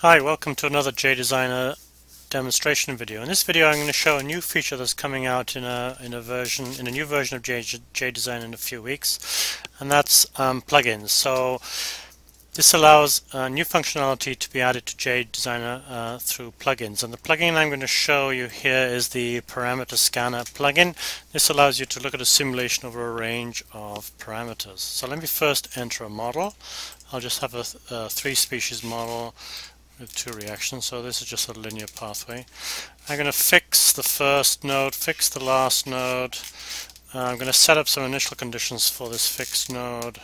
Hi, welcome to another JDesigner demonstration video. In this video I'm going to show a new feature that's coming out in a new version of JDesigner in a few weeks, and that's plugins. So this allows new functionality to be added to JDesigner through plugins, and the plugin I'm going to show you here is the parameter scanner plugin. This allows you to look at a simulation over a range of parameters. So let me first enter a model. I'll just have a 3-species model with 2 reactions, so this is just a linear pathway. I'm going to fix the first node, fix the last node. I'm going to set up some initial conditions for this fixed node.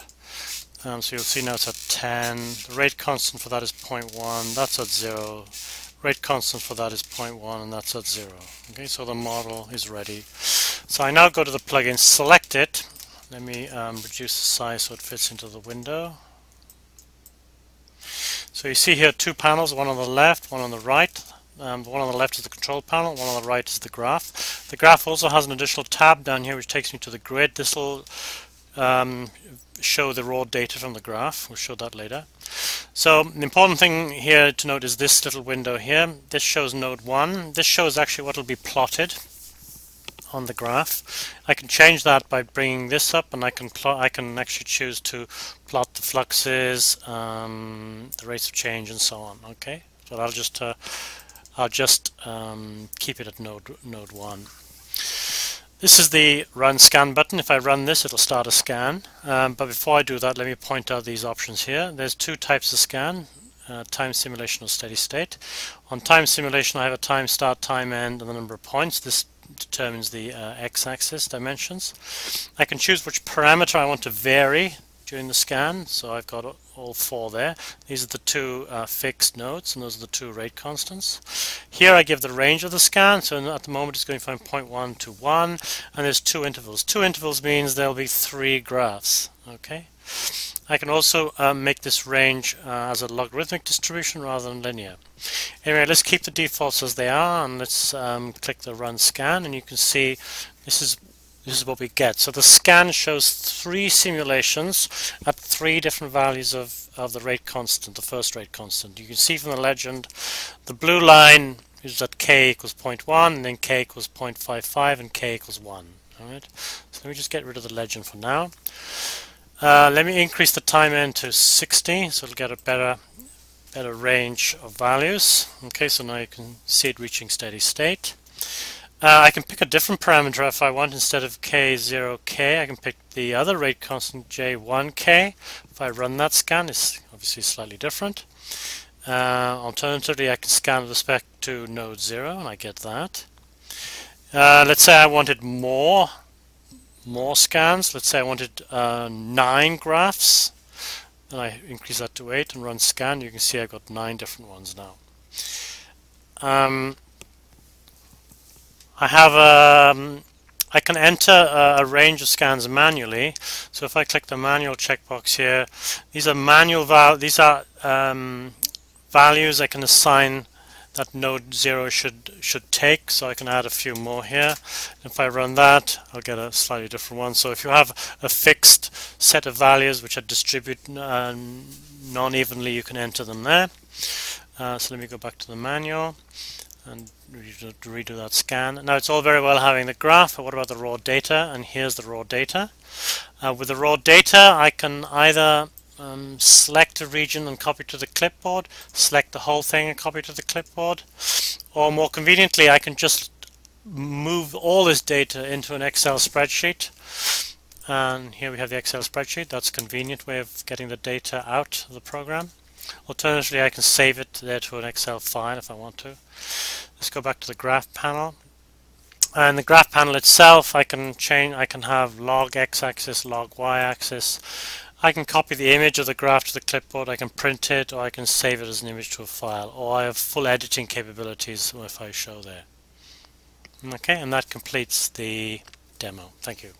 So you'll see now it's at 10. The rate constant for that is 0.1. That's at 0. Rate constant for that is 0.1, and that's at 0. Okay, so the model is ready. So I now go to the plugin, select it. Let me reduce the size so it fits into the window. So you see here 2 panels, one on the left, one on the right. The one on the left is the control panel, one on the right is the graph. The graph also has an additional tab down here which takes me to the grid. This will show the raw data from the graph. We'll show that later. So the important thing here to note is this little window here. This shows node 1. This shows actually what will be plotted on the graph. I can change that by bringing this up, and I can actually choose to plot the fluxes, the rates of change, and so on. Okay, so I'll just keep it at node 1. This is the run scan button. If I run this, it'll start a scan. But before I do that, let me point out these options here. There's 2 types of scan. Time simulation or steady state. On time simulation I have a time start, time end, and the number of points. This determines the x-axis dimensions. I can choose which parameter I want to vary during the scan, so I've got all 4 there. These are the 2 fixed nodes, and those are the 2 rate constants. Here I give the range of the scan, so at the moment it's going from 0.1 to 1, and there's 2 intervals. 2 intervals means there'll be 3 graphs. Okay. I can also make this range as a logarithmic distribution rather than linear. Anyway, let's keep the defaults as they are, and let's click the run scan, and you can see this is what we get. So the scan shows 3 simulations at 3 different values of the rate constant, the first rate constant. You can see from the legend the blue line is at k equals 0.1, and then k equals 0.55, and k equals 1. Alright, so let me just get rid of the legend for now. Let me increase the time end to 60, so it'll get a better range of values. Okay, so now you can see it reaching steady state. I can pick a different parameter if I want. Instead of k0k, I can pick the other rate constant j1k. If I run that scan, it's obviously slightly different. Alternatively, I can scan with respect to node 0, and I get that. Let's say I wanted more scans. Let's say I wanted 9 graphs, and I increase that to 8 and run scan. You can see I've got 9 different ones now. I can enter a range of scans manually. So if I click the manual checkbox here, these are values I can assign that node 0 should take, so I can add a few more here. If I run that, I'll get a slightly different one. So if you have a fixed set of values which are distributed non-evenly, you can enter them there. So let me go back to the manual and redo that scan. Now it's all very well having the graph, but what about the raw data? And here's the raw data. With the raw data, I can either select a region and copy to the clipboard, select the whole thing and copy to the clipboard, or more conveniently I can just move all this data into an Excel spreadsheet. And here we have the Excel spreadsheet. That's a convenient way of getting the data out of the program. Alternatively, I can save it there to an Excel file if I want to. Let's go back to the graph panel. And the graph panel itself, I can have log x-axis, log y-axis. I can copy the image of the graph to the clipboard, I can print it, or I can save it as an image to a file, or I have full editing capabilities if I show there. Okay, and that completes the demo. Thank you.